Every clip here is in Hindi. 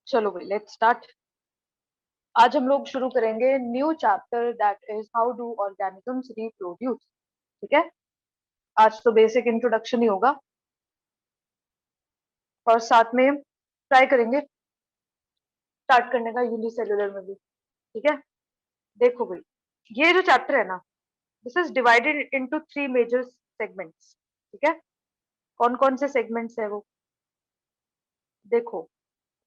चलो भाई, लेट्स स्टार्ट। आज हम लोग शुरू करेंगे new chapter that is how do organisms reproduce. ठीक है। आज तो बेसिक इंट्रोडक्शन ही होगा और साथ में ट्राई करेंगे स्टार्ट करने का यूनिसेल्युलर में भी। ठीक है। देखो भाई, ये जो चैप्टर है ना, this is divided into three major segments. ठीक है। कौन कौन से सेगमेंट्स है वो देखो।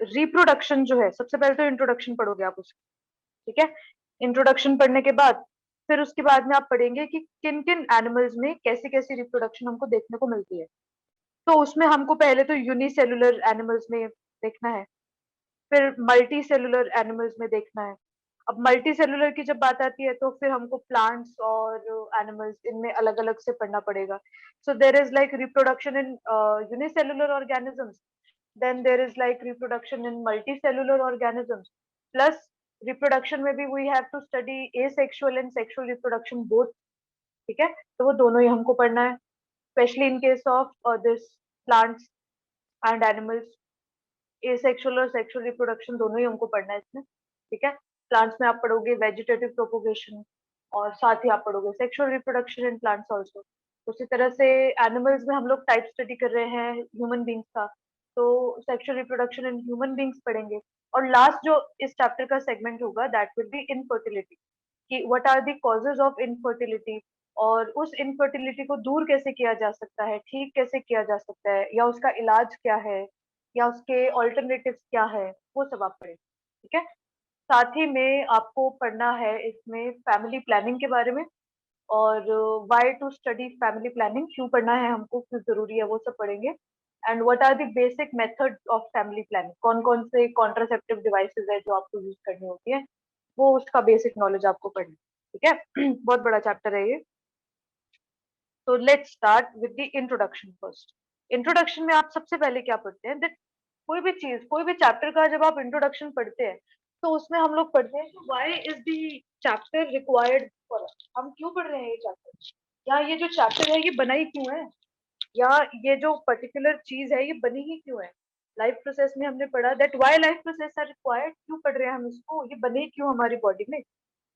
रिप्रोडक्शन जो है, सबसे पहले तो इंट्रोडक्शन पढ़ोगे आप उसकी। ठीक है। इंट्रोडक्शन पढ़ने के बाद फिर उसके बाद में आप पढ़ेंगे कि किन किन एनिमल्स में कैसी कैसी रिप्रोडक्शन हमको देखने को मिलती है। तो उसमें हमको पहले तो यूनिसेलुलर एनिमल्स में देखना है, फिर मल्टी सेलुलर एनिमल्स में देखना है। अब मल्टी सेलुलर की जब बात आती है तो फिर हमको प्लांट्स और एनिमल्स इनमें अलग अलग से पढ़ना पड़ेगा। So there is like reproduction in unicellular organisms, then there is like reproduction in multicellular organisms, plus reproduction में भी we have to study asexual and sexual reproduction both। ठीक है। तो वो दोनों ही हमको पढ़ना है, specially in case of this plants and animals. Asexual और सेक्सुअल रिप्रोडक्शन दोनों ही हमको पढ़ना है इसमें। ठीक है। प्लांट्स में आप पढ़ोगे वेजिटेटिव प्रोपोगेशन और साथ ही आप पढ़ोगे sexual reproduction in plants also. उसी तरह से एनिमल्स में हम लोग टाइप स्टडी कर रहे हैं ह्यूमन बींग्स का, तो sexual reproduction in human beings पढ़ेंगे। और लास्ट जो इस चैप्टर का सेगमेंट होगा दैट विल बी इनफर्टिलिटी, कि what are the causes of infertility, और उस इनफर्टिलिटी को दूर कैसे किया जा सकता है, ठीक कैसे किया जा सकता है, या उसका इलाज क्या है, या उसके ऑल्टरनेटिव्स क्या है, वो सब आप पढ़ें। ठीक है। साथ ही में आपको पढ़ना है इसमें फैमिली प्लानिंग के बारे में, और why to study family planning, क्यों पढ़ना है हमको, क्यों जरूरी है, वो सब पढ़ेंगे। And what are the basic method of family planning, कौन कौन से कॉन्ट्रासेप्टिव डिवाइसेस है जो आपको यूज करनी होती है, वो उसका बेसिक नॉलेज आपको पढ़ना है। ठीक है। बहुत बड़ा चैप्टर है ये। तो let's start with the introduction first. Introduction में आप सबसे पहले क्या पढ़ते हैं, दैट कोई भी चीज, कोई भी चैप्टर का जब आप इंट्रोडक्शन पढ़ते हैं तो उसमें हम लोग पढ़ते हैं कि why is the chapter required for us, हम क्यों पढ़ रहे हैं ये चैप्टर, या ये जो चैप्टर है ये बना ही क्यों है, या ये जो पर्टिकुलर चीज है ये बनी ही क्यों है। लाइफ प्रोसेस में हमने पढ़ा that why life process are required, क्यों पढ़ रहे हैं हम इसको, ये बने क्यों हमारी बॉडी में,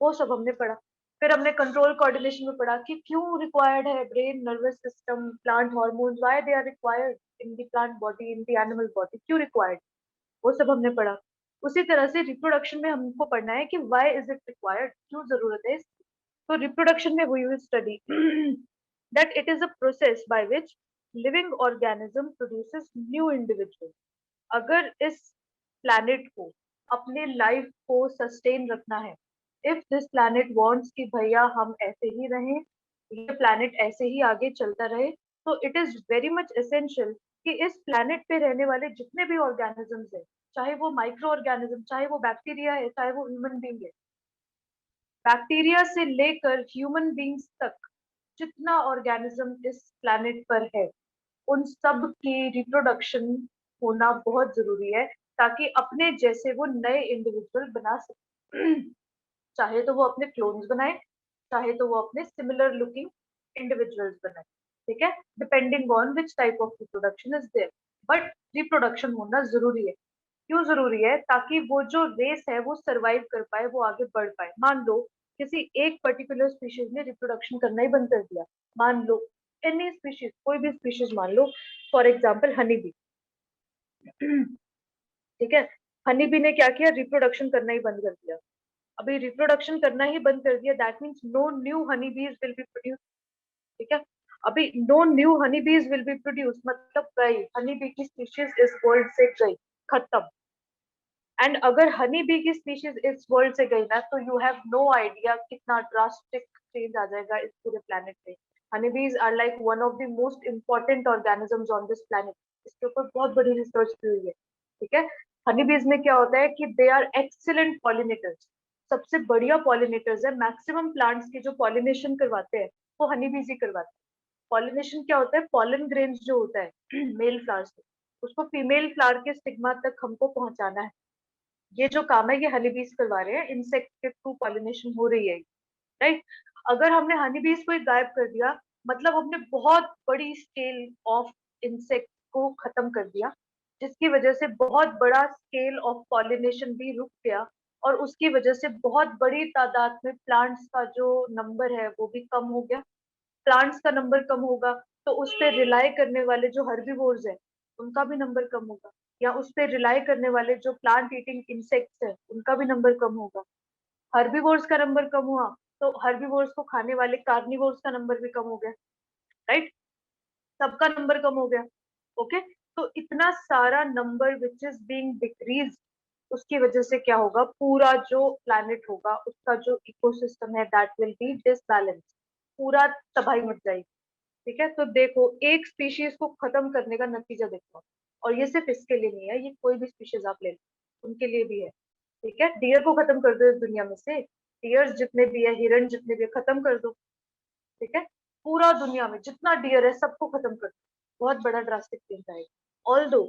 वो सब हमने पढ़ा। फिर हमने कंट्रोल कोऑर्डिनेशन में पढ़ा कि क्यों रिक्वायर्ड है brain, nervous system, plant hormones, why they are required in the plant body, in the animal body, क्यों रिक्वायर्ड, वो सब हमने पढ़ा। उसी तरह से रिप्रोडक्शन में हमको पढ़ना है कि व्हाई इज इट रिक्वायर्ड, क्यों जरूरत है इसकी। तो रिप्रोडक्शन में we will study that it is a process by which living organism produces new individual. अगर इस प्लैनेट को, अपने लाइफ को सस्टेन रखना है, इफ दिस प्लैनेट वांट्स कि भैया हम ऐसे ही रहें, ये प्लैनेट ऐसे ही आगे चलता रहे, तो it is very much essential कि इस प्लैनेट पे रहने वाले जितने भी ऑर्गेनिजम्स है, चाहे वो माइक्रो ऑर्गेनिज्म, चाहे वो बैक्टीरिया है, चाहे वो ह्यूमन बींग है, बैक्टीरिया से लेकर ह्यूमन बींग्स तक जितना ऑर्गेनिज्म इस प्लैनेट पर है, उन सब की रिप्रोडक्शन होना बहुत जरूरी है, ताकि अपने जैसे वो नए इंडिविजुअल बना सके। चाहे तो वो अपने क्लोन्स बनाए, चाहे तो वो अपने सिमिलर लुकिंग इंडिविजुअल्स बनाए। ठीक है। Depending on which type of reproduction is there, but reproduction होना जरूरी है। क्यों जरूरी है, ताकि वो जो रेस है वो सरवाइव कर पाए, वो आगे बढ़ पाए। मान लो किसी एक पर्टिकुलर स्पीशीज ने रिप्रोडक्शन करना ही बंद कर दिया, मान लो एनी स्पीशीज, कोई भी स्पीशीज मान लो, फॉर एग्जाम्पल हनी बी। ठीक है। हनी बी ने क्या किया, रिप्रोडक्शन करना ही बंद कर दिया। अभी रिप्रोडक्शन करना ही बंद कर दिया, that means no new honey bees will B produce. ठीक है। अभी no new honey bees will B produce मतलब गई, हनी बी की स्पीशीज इस वर्ल्ड से गई, खत्म। एंड अगर हनी बी की स्पीशीज इस वर्ल्ड से गई ना, तो यू हैव नो आइडिया कितना ड्रास्टिक चेंज आ जाएगा इस पूरे प्लेनेट पे। Honey bees are like one of the most important organisms on this planet. इसके ऊपर बहुत बड़ी रिसर्च की हुई है। ठीक है। हनी बीज में क्या होता है कि दे आर एक्सीलेंट पॉलिनेटर्स, सबसे बढ़िया पॉलिनेटर्स है। मैक्सिमम प्लांट्स की जो पॉलिनेशन करवाते हैं वो हनी बीज ही करवाते हैं। पॉलिनेशन क्या होता है, पॉलन ग्रेन्स जो होता है मेल फ्लावर से, उसको फीमेल फ्लावर के स्टिग्मा तक हमको पहुंचाना है। ये जो काम है ये हनी बीज करवा रहे हैं, इंसेक्ट के थ्रू पॉलिनेशन हो रही है, राइट। अगर हमने हनी बीज को ही गायब कर दिया, मतलब हमने बहुत बड़ी स्केल ऑफ इंसेक्ट को खत्म कर दिया। जिसकी वजह से बहुत बड़ा स्केल ऑफ पॉलिनेशन भी रुक गया, और उसकी वजह से बहुत बड़ी तादाद में प्लांट्स का जो नंबर है वो भी कम हो गया। प्लांट्स का नंबर कम होगा तो उस पर रिलाई करने वाले जो हर्बीवोर्स है उनका भी नंबर कम होगा, या उस पर रिलाई करने वाले जो प्लांट ईटिंग इंसेक्ट्स है उनका भी नंबर कम होगा। हर्बीवोर्स का नंबर कम हुआ तो हर्बीवोर्स को खाने वाले कार्निवोर्स का नंबर भी कम हो गया, राइट? सबका नंबर कम हो गया। ओके, तो इतना सारा number which is being decrease, उसकी वजह से क्या होगा, पूरा जो प्लैनेट होगा उसका जो इकोसिस्टम है दैट विल बी डिसबैलेंस, पूरा तबाही मच जाएगी। ठीक है, तो देखो एक स्पीशीज को खत्म करने का नतीजा देखो, और ये सिर्फ इसके लिए नहीं है, ये कोई भी स्पीशीज आप ले लो उनके लिए भी है। ठीक है, डियर को खत्म कर दो इस दुनिया में से, डियर्स जितने भी है, हिरन जितने भी है, खत्म कर दो। ठीक है, पूरा दुनिया में जितना डियर है सबको खत्म कर दो, बहुत बड़ा ड्रास्टिक चेंज आएगा। ऑल दो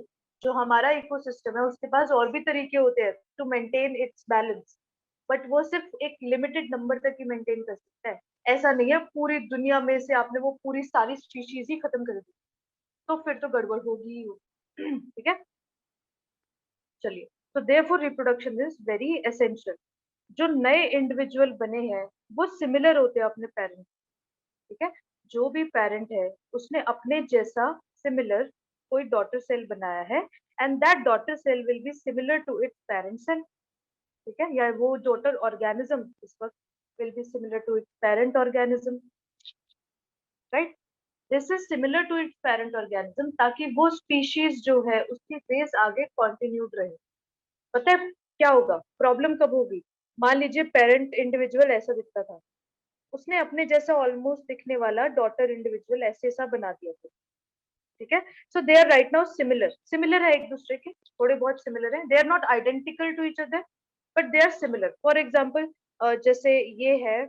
जो हमारा इकोसिस्टम है उसके पास और भी तरीके होते हैं to maintain its balance, but वो सिर्फ एक लिमिटेड नंबर तक ही मेंटेन कर सकता है। ऐसा नहीं है पूरी दुनिया में से आपने वो पूरी सारी स्पीशीज ही खत्म कर दी, तो फिर तो गड़बड़ होगी ही होगी। ठीक है, चलिए, तो therefore reproduction is very essential. जो नए इंडिविजुअल बने हैं वो सिमिलर होते हैं अपने पेरेंट्स। ठीक है, जो भी पेरेंट है उसने अपने जैसा सिमिलर कोई डॉटर सेल बनाया है, and that daughter cell will be similar to its parent cell. ठीक है, या वो डॉटर ऑर्गेनिज्म इस वक्त will be similar to its parent organism, right? This is similar to its parent organism ताकि वो स्पीशीज जो है उसकी रेस आगे कंटिन्यूड रहे। पता है क्या होगा, प्रॉब्लम कब होगी? मान लीजिए पेरेंट इंडिविजुअल ऐसा दिखता था, उसने अपने जैसा ऑलमोस्ट दिखने वाला डॉटर इंडिविजुअल ऐसे सा बना दिया था। ठीक है, so they are right now similar, similar है एक दूसरे के, थोड़े बहुत सिमिलर है, they are not identical to each other but they are similar. For example जैसे ये है,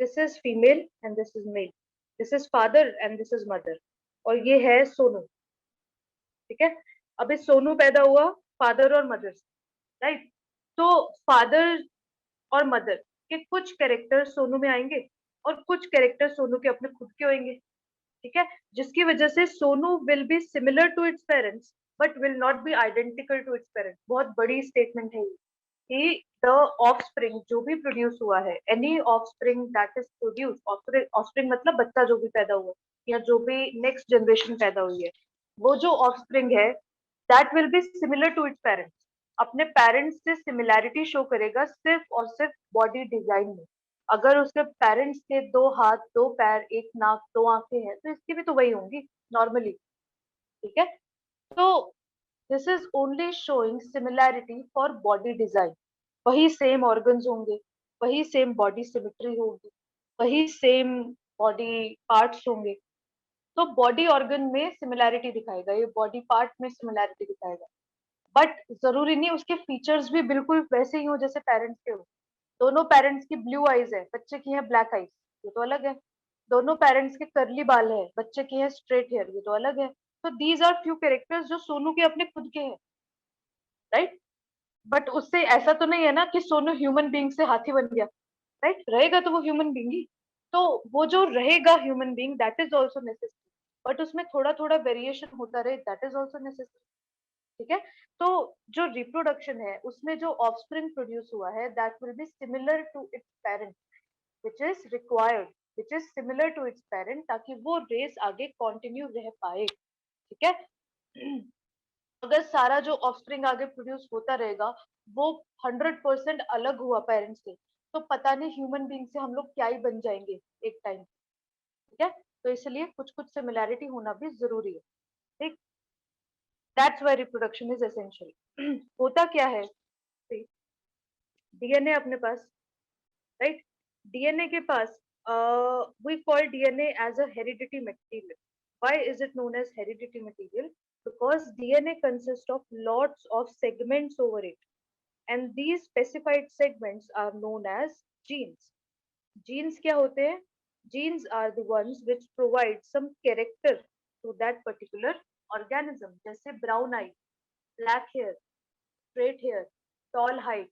this is female and this is male, this is father and this is mother, और ये है सोनू। ठीक है, अभी सोनू पैदा हुआ फादर और मदर से, राइट? तो फादर और मदर के कुछ कैरेक्टर सोनू में आएंगे और कुछ कैरेक्टर सोनू के अपने खुद के होंगे। ठीक है, जिसकी वजह से सोनू will be similar to its parents but will not be identical to its parents. बहुत बड़ी स्टेटमेंट है ये कि द ऑफस्प्रिंग जो भी प्रोड्यूस हुआ है, any offspring that is produce, offspring मतलब बच्चा जो भी पैदा हुआ या जो भी नेक्स्ट जनरेशन पैदा हुई है, वो जो ऑफस्प्रिंग है that will be similar to its parents. अपने पेरेंट्स से सिमिलैरिटी शो करेगा सिर्फ और सिर्फ बॉडी डिजाइन में। अगर उसके पेरेंट्स के दो हाथ, दो पैर, एक नाक, दो आंखें हैं तो इसकी भी तो वही होंगी नॉर्मली। ठीक है, तो this is only showing similarity for body design. वही सेम ऑर्गन्स होंगे, वही सेम बॉडी सिमेट्री होगी, वही सेम बॉडी पार्ट्स होंगे, तो बॉडी ऑर्गन में सिमिलैरिटी दिखाएगा, ये बॉडी पार्ट में सिमिलैरिटी दिखाएगा। बट जरूरी नहीं उसके फीचर्स भी बिल्कुल वैसे ही हो जैसे पेरेंट्स के हो। दोनों पेरेंट्स की ब्लू आईज है, बच्चे की है ब्लैक आईज, ये तो अलग है। दोनों पेरेंट्स के करली बाल है, बच्चे की है स्ट्रेट हेयर, ये तो अलग है। तो दीज आर फ्यू कैरेक्टर्स जो सोनू के अपने खुद के हैं, राइट? बट उससे ऐसा तो नहीं है ना कि सोनू ह्यूमन बीइंग से हाथी बन गया, राइट? रहेगा तो वो ह्यूमन बीइंग ही। तो वो जो रहेगा human being that is also necessary, but उसमें थोड़ा थोड़ा वेरिएशन होता रहे दैट इज ऑल्सो नेसेसरी। ठीक है, तो जो रिप्रोडक्शन है उसमें जो ऑफस्प्रिंग प्रोड्यूस हुआ है that will be similar to its parent which is required, which is similar to its parent, ताकि वो रेस आगे कंटिन्यू रह पाए। ठीक है, अगर सारा जो ऑफस्प्रिंग आगे प्रोड्यूस होता रहेगा वो 100% अलग हुआ पेरेंट्स से, तो पता नहीं ह्यूमन बीइंग से हम लोग क्या ही बन जाएंगे एक टाइम। ठीक है, तो इसलिए कुछ कुछ सिमिलैरिटी होना भी जरूरी है। ठीक, that's why reproduction is essential. होता क्या है, डीएनए अपने पास, राइट? डीएनए के पास we call DNA as a heredity material. Why is it known as heredity material? Because DNA consists of lots of segments over it, and these specified segments are known as genes. Genes क्या होते हैं? Genes are the ones which provide some character to that particular organism. जैसे brown eye, black hair, straight hair, tall height,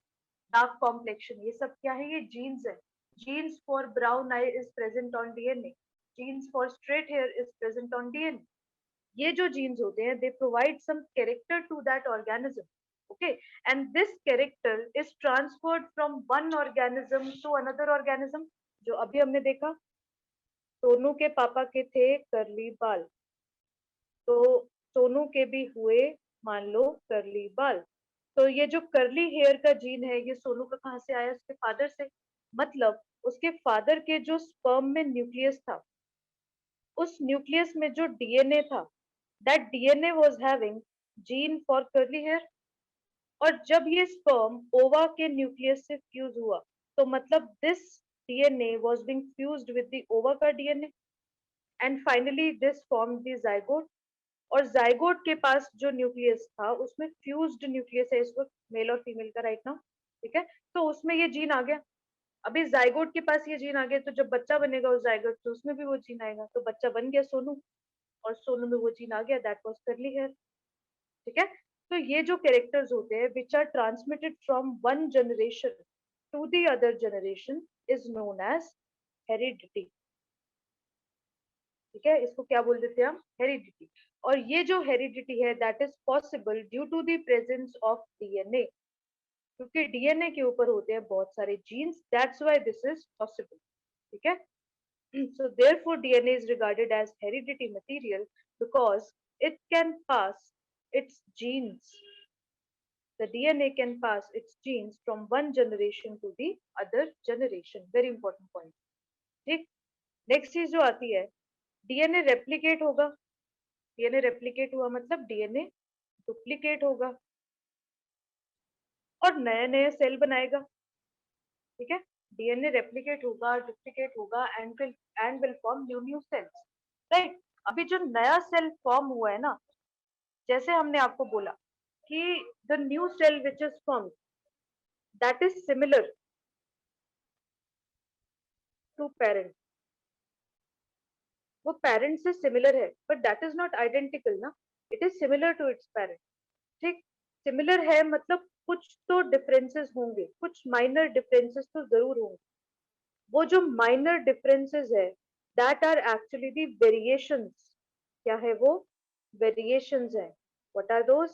dark complexion, ये सब क्या है? ये जीन्स है genes for brown eye is present on DNA, genes for straight hair is present on DNA. ये जो genes होते हैं, they provide some character to that organism. Okay, and this character is transferred from one organism to another organism. जो अभी हमने देखा, सोनू के पापा के थे करली बाल, तो सोनू के भी हुए मान लो करली बाल। तो ये जो करली हेयर का जीन है, ये सोनू का कहाँ से आया? उसके फादर से। मतलब उसके फादर के जो स्पर्म में न्यूक्लियस था, उस न्यूक्लियस में जो डीएनए था, that DNA was having gene for curly hair. और जब ये स्पर्म ओवा के न्यूक्लियस से फ्यूज हुआ, तो मतलब this DNA was being fused with the ओवा का DNA, and finally this form the zygote. और जाइगोट के पास जो न्यूक्लियस था, उसमें फ्यूज्ड न्यूक्लियस है इस वक्त, मेल और फीमेल का राइट नाउ। ठीक है, तो उसमें ये जीन आ गया। अभी जाइगोट के पास ये जीन आ गया, तो जब बच्चा बनेगा उस जाइगोट से, उसमें भी वो जीन आएगा, तो बच्चा बन गया सोनू, और सोनू में वो जीन आ गया, दैट वाज करली हेयर। ठीक है, तो ये जो कैरेक्टर्स होते हैं which are transmitted from one generation to the other generation is known as heredity. ठीक है, इसको क्या बोल देते हैं हम? हेरिडिटी। और ये जो हेरिडिटी है, that is possible due to the presence of DNA, क्योंकि डीएनए के ऊपर होते हैं बहुत सारे genes, that's why this is possible. ठीक है, so therefore DNA is regarded as heredity material because it can pass its genes. The DNA can pass its genes from one generation to the other generation. Very important point. ठीक, नेक्स्ट चीज जो आती है, डीएनए रेप्लिकेट होगा। डीएनए रेप्लिकेट हुआ मतलब डीएनए डुप्लीकेट होगा और नए नए सेल बनाएगा। ठीक है, डीएनए रेप्लिकेट होगा, डुप्लीकेट होगा, and will form new new sales. Right, अभी जो नया सेल फॉर्म हुआ है ना, जैसे हमने आपको बोला कि the new cell which is form that is similar to parent, वो पेरेंट से सिमिलर है, but that is not identical ना, it is similar to its parent. ठीक, सिमिलर है मतलब कुछ तो डिफरेंसेस होंगे, कुछ माइनर डिफरेंसेस तो जरूर होंगे। वो जो माइनर डिफरेंसेस है, that are actually the variations. क्या है वो? वेरिएशंस है। What are those?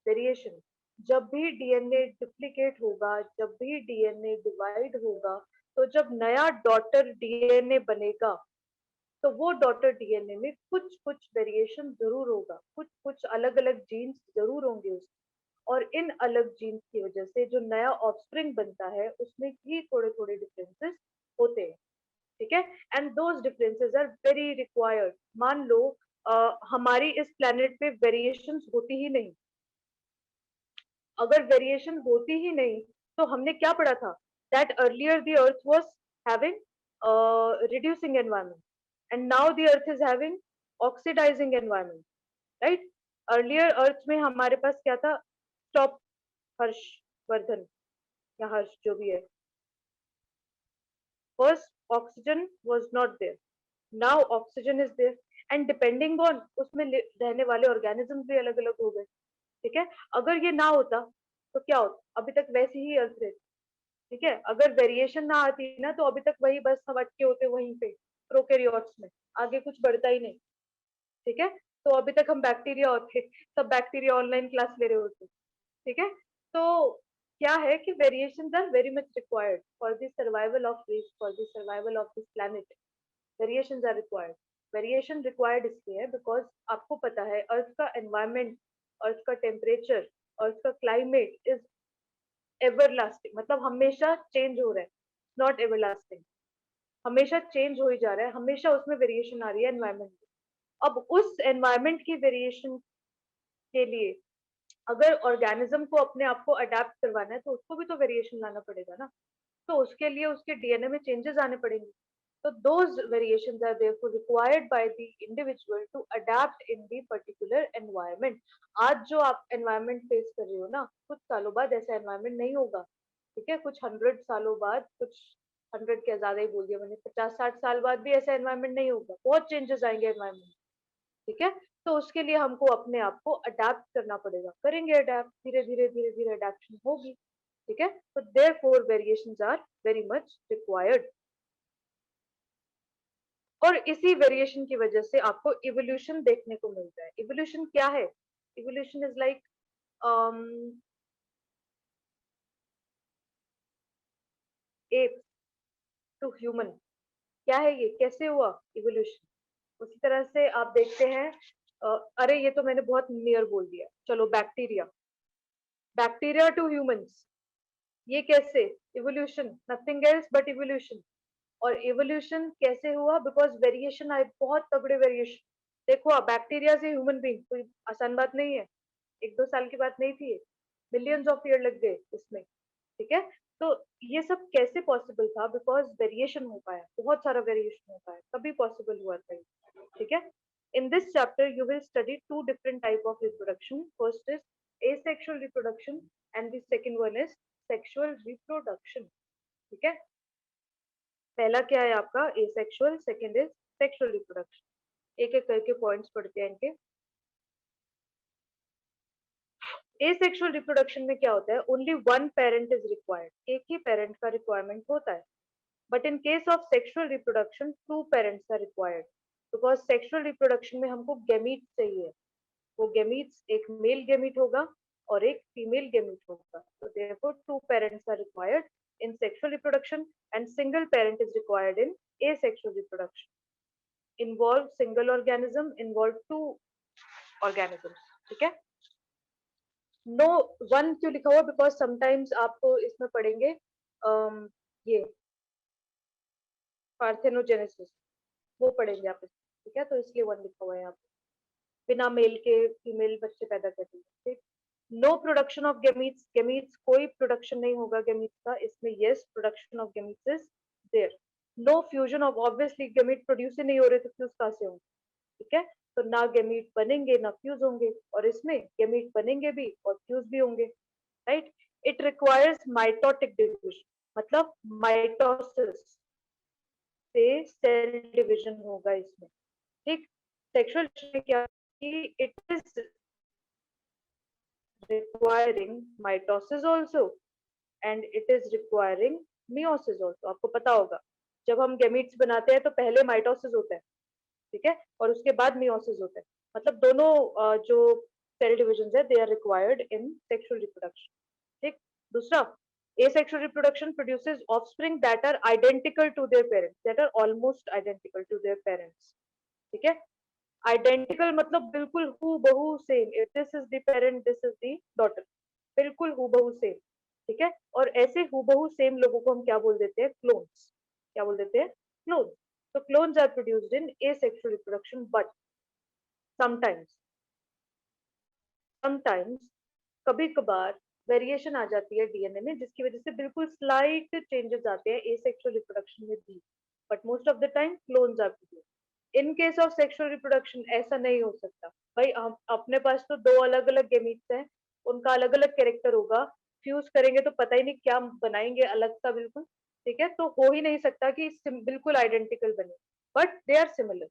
वेरिएशन। जब भी डीएनए डुप्लीकेट होगा, जब भी डीएनए डिवाइड होगा, तो जब नया डॉटर डीएनए बनेगा, तो वो डॉटर डीएनए में कुछ कुछ वेरिएशन जरूर होगा, कुछ कुछ अलग अलग जीन्स जरूर होंगे उसमें। और इन अलग जीन्स की वजह से जो नया ऑफस्प्रिंग बनता है, उसमें भी थोड़े थोड़े डिफरेंसेस होते हैं। ठीक है, and those differences are very required. मान लो हमारी इस प्लेनेट पे वेरिएशन होती ही नहीं, अगर वेरिएशन होती ही नहीं, तो हमने क्या पढ़ा था? That earlier the earth was having reducing environment, and now the earth is having oxidising environment. Right, earlier earth में हमारे पास क्या था? स्टॉप हर्षवर्धन या हर्ष जो भी है, first oxygen was not there, now oxygen is there, and depending on उसमें रहने वाले ऑर्गेनिज्म भी अलग अलग हो गए। ठीक है, अगर ये ना होता तो क्या होता? अभी तक वैसी ही अर्थ रहती। ठीक है, अगर वेरिएशन ना आती ना, तो अभी तक वही बस हम अटके होते वहीं पे प्रोकैरियोट्स में, आगे कुछ बढ़ता ही नहीं। ठीक है, तो अभी तक हम बैक्टीरिया होते, सब बैक्टीरिया ऑनलाइन क्लास ले रहे होते। ठीक है, तो क्या है कि variations are very much required for the survival of race, for the survival of this planet. Variations are required. Variation required इसलिए है बिकॉज आपको पता है अर्थ का एनवायरमेंट, अर्थ का टेम्परेचर, अर्थ का क्लाइमेट इज एवरलास्टिंग, मतलब हमेशा चेंज हो रहा है, नॉट एवरलास्टिंग, हमेशा चेंज हो ही जा रहा है, हमेशा उसमें वेरिएशन आ रही है एनवायरमेंट में। अब उस एनवायरमेंट की वेरिएशन के लिए अगर ऑर्गेनिज्म को अपने आप को अडेप्ट करवाना है, तो उसको भी तो वेरिएशन लाना पड़ेगा ना, तो उसके लिए उसके डीएनए में चेंजेस आने पड़ेंगे। So those variations are therefore required by the individual to adapt in the particular environment. आज जो आप environment face कर रहे हो ना, कुछ सालों बाद ऐसा environment नहीं होगा। ठीक है, कुछ 100 सालों बाद, कुछ 100 क्या ज्यादा ही बोल दिया मैंने, 50-60 साल बाद भी ऐसा environment नहीं होगा, बहुत चेंजेस आएंगे environment। ठीक है, तो उसके लिए हमको अपने आप को अडेप्ट करना पड़ेगा, करेंगे अडेप्ट, धीरे धीरे अडेप्शन होगी। ठीक है, तो therefore variations are very much required. और इसी वेरिएशन की वजह से आपको इवोल्यूशन देखने को मिलता है। इवोल्यूशन क्या है? Evolution is like ape to human. क्या है ये? कैसे हुआ इवोल्यूशन? उसी तरह से आप देखते हैं अरे ये तो मैंने बहुत नियर बोल दिया, चलो बैक्टीरिया, बैक्टीरिया टू ह्यूमंस, ये कैसे? Evolution, nothing else but evolution. और इवोल्यूशन कैसे हुआ? बिकॉज वेरिएशन आए, बहुत तगड़े वेरिएशन। देखो आप, बैक्टीरिया से ह्यूमन बीइंग कोई आसान बात नहीं है, एक दो साल की बात नहीं थी, मिलियंस ऑफ ईयर लग गए इसमें। ठीक है, तो ये सब कैसे पॉसिबल था? बिकॉज वेरिएशन हो पाया, बहुत सारा वेरिएशन हो पाया, तभी पॉसिबल हुआ था ये। ठीक है, in this chapter you will study two different type of reproduction. First is asexual reproduction and the second one is sexual reproduction. ठीक है, पहला क्या है आपका asexual, second is sexual reproduction. एक एक करके पॉइंट्स पढ़ते हैं इनके। एसेक्सुअल रिप्रोडक्शन में क्या होता है? Only one parent is required, एक ही पेरेंट का रिक्वायरमेंट होता है। But in case of sexual reproduction two parents are required, because sexual reproduction में हमको गैमीट चाहिए। वो गैमीट्स, एक मेल गैमीट होगा और एक फीमेल गैमीट होगा, so therefore two parents are required in sexual reproduction and single parent is required in asexual reproduction. Involve single organism, involve two organisms. ठीक है, नो वन क्यों लिखा हुआ? बिकॉज समटाइम्स आप इसमें पढ़ेंगे ये पार्थेनोजेनेसिस, वो पढ़ेंगे आप इसमें। ठीक है, तो इसलिए वन लिखा हुआ है यहाँ पे, बिना मेल के फीमेल बच्चे पैदा करती है। ठीक, no production of gametes, gametes कोई प्रोडक्शन नहीं होगा गेमीट्स का इसमें। Yes, production of gametes is there. No fusion of, obviously gamete produce ही नहीं हो रहे तो फ्यूज कहाँ से होंगे? ठीक है, तो ना गेमीट बनेंगे ना फ्यूज होंगे, और इसमें गेमीट बनेंगे भी और फ्यूज भी होंगे, right. It requires mitotic division, मतलब माइटोसिस से सेल डिवीजन होगा इसमें। ठीक, सेक्सुअल में क्या कि it is requiring mitosis also and it is requiring meiosis also. आपको पता होगा जब हम गेमीट्स बनाते हैं तो पहले माइटोसिस होता है, ठीक है, और उसके बाद मियोसिस होता है। मतलब दोनों जो सेल डिविजन है they are required in sexual reproduction. ठीक, दूसरा, asexual reproduction produces offspring that are identical to their parents, that are almost identical to their parents. ठीक है, आइडेंटिकल मतलब बिल्कुल हु बहू same, if this is the parent this is the daughter, बिल्कुल हु बहू सेम। ठीक है, और ऐसे हु बहू सेम लोगों को हम क्या बोल देते हैं? क्लोन्स। क्या बोल देते हैं? Clones. So clones are produced in asexual reproduction, but sometimes, sometimes कभी कभार वेरिएशन आ जाती है डीएनए में जिसकी वजह से बिल्कुल स्लाइट चेंजेस आते हैं एसेक्सुअल रिप्रोडक्शन में भी, but most of the time clones are produced. In case of sexual reproduction ऐसा नहीं हो सकता भाई, हम अपने पास तो दो अलग अलग गेमीट्स हैं, उनका अलग अलग कैरेक्टर होगा, फ्यूज करेंगे तो पता ही नहीं क्या बनाएंगे अलग सा बिल्कुल। ठीक है, तो हो ही नहीं सकता कि बिल्कुल आइडेंटिकल बने, but they are similar.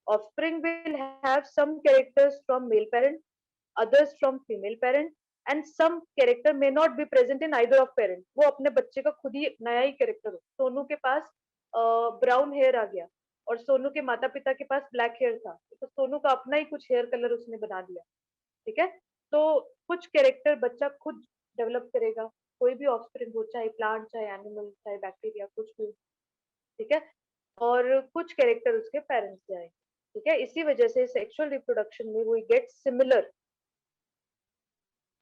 offspring will have some characters from male parent, others from female parent, and some character may not be present in either of parent। वो अपने बच्चे का खुद ही नया ही कैरेक्टर हो। सोनू के पास ब्राउन हेयर आ गया और सोनू के माता पिता के पास ब्लैक हेयर था, तो सोनू का अपना ही कुछ हेयर कलर उसने बना दिया। ठीक है, तो कुछ कैरेक्टर बच्चा खुद डेवलप करेगा, कोई भी ऑफस्प्रिंग हो, चाहे प्लांट, चाहे एनिमल, चाहे बैक्टीरिया, कुछ भी। ठीक है, और कुछ कैरेक्टर उसके पेरेंट्स से आएंगे। ठीक है, इसी वजह से सेक्सुअल रिप्रोडक्शन में we get similar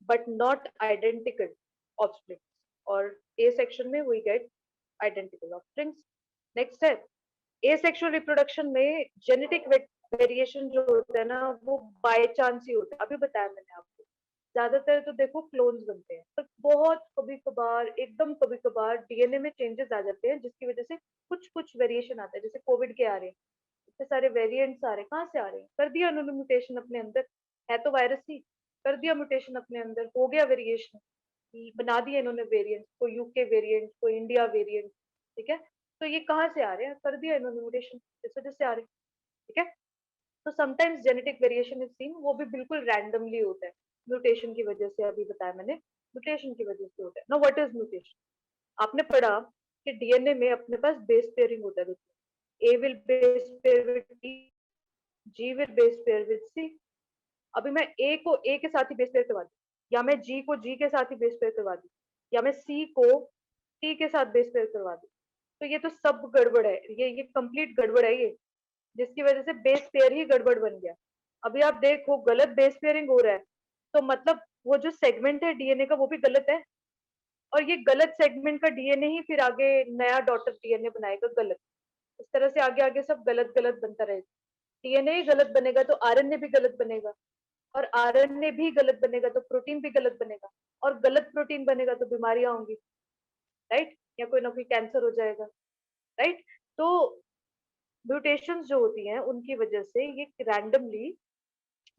but not identical offsprings, और ए सेक्शन में we get identical offsprings. Next है एसेक्सुअल रिप्रोडक्शन में जेनेटिक वेरिएशन जो होता है ना वो बाय चांस ही होता है, अभी बताया मैंने आपको। ज्यादातर तो देखो क्लोन्स बनते हैं, पर बहुत कभी कभार, एकदम कभी कभार डीएनए में चेंजेस आ जाते हैं जिसकी वजह से कुछ कुछ वेरिएशन आता है। जैसे कोविड के आ रहे हैं, इतने सारे वेरिएंट्स आ रहे हैं, कहाँ से आ रहे हैं? कर दिया उन्होंने म्यूटेशन अपने अंदर, है तो वायरस ही, कर दिया म्यूटेशन अपने अंदर, हो गया वेरिएशन, बना दिया इन्होंने वेरिएंट, कोई यूके वेरिएंट, कोई इंडिया वेरिएंट। ठीक है, तो ये कहाँ से आ रहे हैं? कर दिया इन्होंने म्यूटेशन, इस वजह से आ रहे हैं। ठीक है, तो sometimes genetic variation is seen, वो भी बिल्कुल रैंडमली होता है, म्यूटेशन की वजह से। अभी बताया मैंने, म्यूटेशन की वजह से होता है। No, what is mutation? आपने पढ़ा कि डीएनए में अपने पास बेस पेयरिंग होता है, देखिए A will base pair with T, G will base pair with C. अभी मैं A को A के साथ ही बेस पेयर करवा दूं, या मैं G को G के साथ ही बेस पेयर करवा दूं, या मैं C को T के साथ बेस पेयर करवा दूं, तो ये तो सब गड़बड़ है, ये कंप्लीट गड़बड़ है ये, जिसकी वजह से बेस पेयर ही गड़बड़ बन गया। अभी आप देखो गलत बेस पेयरिंग हो रहा है, तो मतलब वो जो सेगमेंट है डीएनए का वो भी गलत है, और ये गलत सेगमेंट का डीएनए ही फिर आगे नया डॉटर डीएनए बनाएगा गलत। इस तरह से आगे आगे सब गलत गलत बनता रहेगा। डीएनए ही गलत बनेगा तो आरएनए भी गलत बनेगा, और आरएनए भी गलत बनेगा तो प्रोटीन भी गलत बनेगा, और गलत प्रोटीन बनेगा तो बीमारियां होंगी, राइट, या कोई ना कोई कैंसर हो जाएगा, राइट। तो म्यूटेशंस जो होती हैं उनकी वजह से ये रैंडमली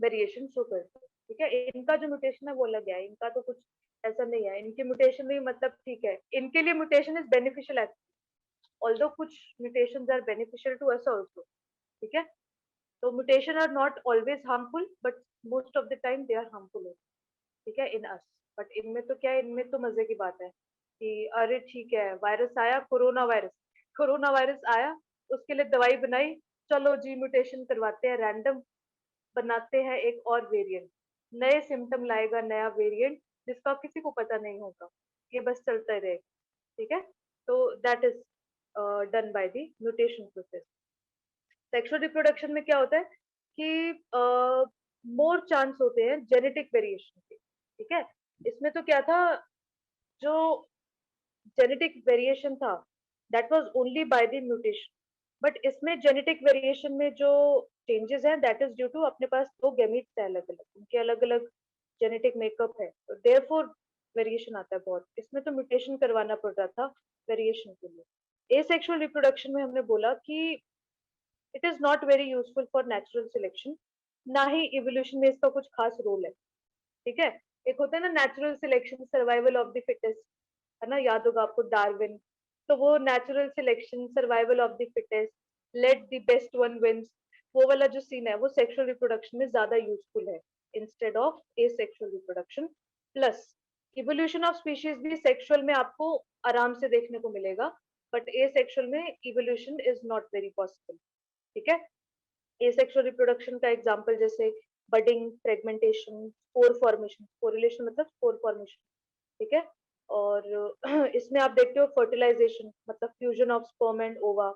वेरिएशन शो करते हैं, ठीक है। इनका जो म्यूटेशन है वो अलग है, इनका तो कुछ ऐसा नहीं है, इनके म्यूटेशन में मतलब ठीक है, इनके लिए mutation is beneficial actually, although कुछ mutations are beneficial to us also, ठीक है। तो mutation are not always harmful, but most of the time they are harmful, ठीक है, इन अस। बट इनमें तो क्या है, इनमें तो मजे की बात है कि अरे ठीक है वायरस आया, कोरोना वायरस आया, उसके लिए दवाई बनाई, चलो जी म्यूटेशन करवाते हैं, रैंडम बनाते हैं एक और वेरिएंट, नए सिम्टम लाएगा नया वेरिएंट, जिसका किसी को पता नहीं होगा, ये बस चलता ही रहेगा, ठीक है। तो that is done by the mutation process. Sexual reproduction में क्या होता है कि मोर चांस होते हैं जेनेटिक वेरिएशन के, ठीक है। इसमें तो क्या था, जो जेनेटिक वेरिएशन था that was only by the mutation, but इसमें जेनेटिक वेरिएशन में जो चेंजेस हैं दैट इज ड्यू टू अपने पास दो गैमीट्स है अलग अलग, उनके अलग अलग जेनेटिक मेकअप है, तो देयरफॉर वेरिएशन आता है बहुत। इसमें तो म्यूटेशन करवाना पड़ रहा था वेरिएशन के लिए। एसेक्सुअल रिप्रोडक्शन में हमने बोला कि it is not very useful for natural selection, ना ही इवोल्यूशन में इसका कुछ खास रोल है, ठीक है। एक होता है ना natural selection, survival of the fittest, है ना, याद होगा आपको डार्विन, तो वो natural selection, survival of the fittest, let the best one wins, वो वाला जो सीन है वो सेक्सुअल रिप्रोडक्शन में ज्यादा यूजफुल है instead of asexual reproduction. Plus evolution of species भी सेक्सुअल में आपको आराम से देखने को मिलेगा, बट एसेक्सुअल में evolution is not very possible, ठीक है। एसेक्सुअल रिप्रोडक्शन का एग्जांपल जैसे बडिंग, फ्रेगमेंटेशन, स्पोर फॉर्मेशन, स्पोरिलेशन मतलब स्पोर फॉर्मेशन, ठीक है। और इसमें आप देखते हो फर्टिलाइजेशन मतलब फ्यूजन ऑफ स्पर्म एंड ओवा,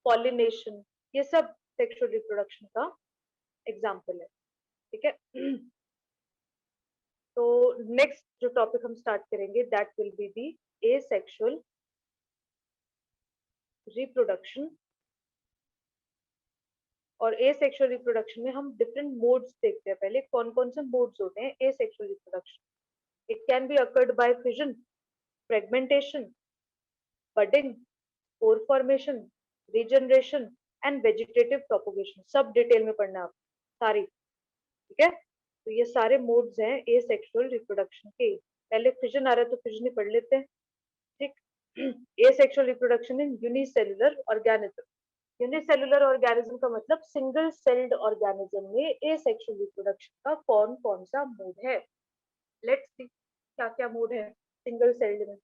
पॉलिनेशन, ये सब सेक्सुअल रिप्रोडक्शन का एग्जांपल है, ठीक है। तो नेक्स्ट जो टॉपिक हम स्टार्ट करेंगे that will be the asexual reproduction. और एसेक्सुअल रिप्रोडक्शन में हम डिफरेंट मोड्स देखते हैं, पहले कौन कौन से मोड्स होते हैं asexual reproduction. It can be occurred by fission, fragmentation, budding, spore formation, regeneration and vegetative propagation, सब डिटेल में पढ़ना आप सारी, ठीक है। तो ये सारे मोड्स हैं एसेक्सुअल रिप्रोडक्शन के। पहले फिजन आ रहा है तो फिजन ही पढ़ लेते हैं, ठीक। Asexual reproduction in unicellular organism. Unicellular organism का मतलब सिंगल सेल्ड ऑर्गेनिज्म में एसेक्सुअल रिप्रोडक्शन का कौन कौन सा मोड है। लेट्स सी क्या क्या मोड है सिंगल सेल्ड में।